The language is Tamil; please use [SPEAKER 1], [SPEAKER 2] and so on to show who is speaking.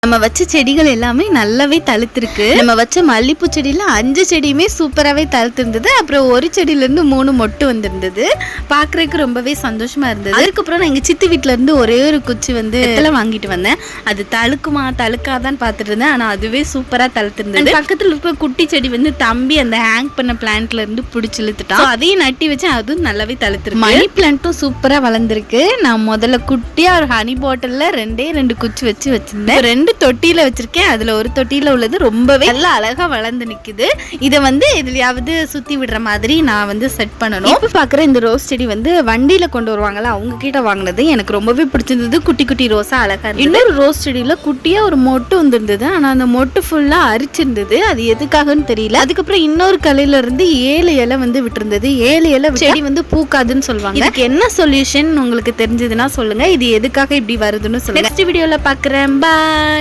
[SPEAKER 1] நம்ம வச்ச செடிகள் எல்லாமே நல்லாவே தழுத்திருக்கு. நம்ம வச்ச மல்லிப்பூ செடியில 5 செடியுமே சூப்பராகவே தழுத்திருந்தது. அப்புறம் ஒரு செடியிலேருந்து 3 மொட்டு வந்திருந்தது. பார்க்குறதுக்கு ரொம்பவே சந்தோஷமா இருந்தது. அதுக்கப்புறம் நான் எங்கள் சித்தி வீட்டில இருந்து ஒரே ஒரு குச்சி வந்து வாங்கிட்டு வந்தேன். அது தழுக்குமா தழுக்காதான்னு பார்த்துட்டு இருந்தேன். ஆனால் அதுவே சூப்பராக தழுத்திருந்தது. பக்கத்தில் இருக்க குட்டி செடி வந்து தம்பி அந்த ஹேங் பண்ண பிளான்ட்ல இருந்து பிடிச்சி இழுத்துட்டான். அதையும் நட்டி வச்சேன். அதுவும் நல்லாவே தழுத்திருக்கு. மணி பிளான்ட்டும் சூப்பராக வளர்ந்துருக்கு. நான் முதல்ல குட்டியா ஒரு ஹனி பாட்டில்ல 2 குச்சி வச்சிருந்தேன். 2 தொட்டியில வச்சிருக்கேன். அதுல ஒரு தொட்டியில உள்ளது ரொம்பவே நல்லா அழகா வளர்ந்து நிக்குது. இதை வந்து எதுலயாவது சுத்தி விடுற மாதிரி நான் வந்து செட் பண்ணணும். இப்ப பாக்குற இந்த ரோஸ் செடி வந்து வண்டியில கொண்டு வருவாங்கல்ல, அவங்க கிட்ட வாங்கினது எனக்கு ரொம்பவே பிடிச்சிருந்தது. குட்டி குட்டி ரோஸா அழகா இருந்தது. இன்னொரு ரோஸ் செடியில குட்டியா ஒரு மொட்டு வந்திருந்தது. ஆனா அந்த மொட்டு ஃபுல்லா அரிச்சிருந்தது. அது எதுக்காகன்னு தெரியல. அதுக்கப்புறம் இன்னொரு கலையில இருந்து 7 இலை வந்து விட்டுருந்தது. 7 இலை செடி வந்து பூக்காதுன்னு சொல்லுவாங்க. இதுக்கு என்ன சொல்யூஷன் உங்களுக்கு தெரிஞ்சதுன்னா சொல்லுங்க. இது எதுக்காக இப்படி வருதுன்னு சொல்லுங்க. நெக்ஸ்ட் வீடியோல பாக்குறேன். பாய்.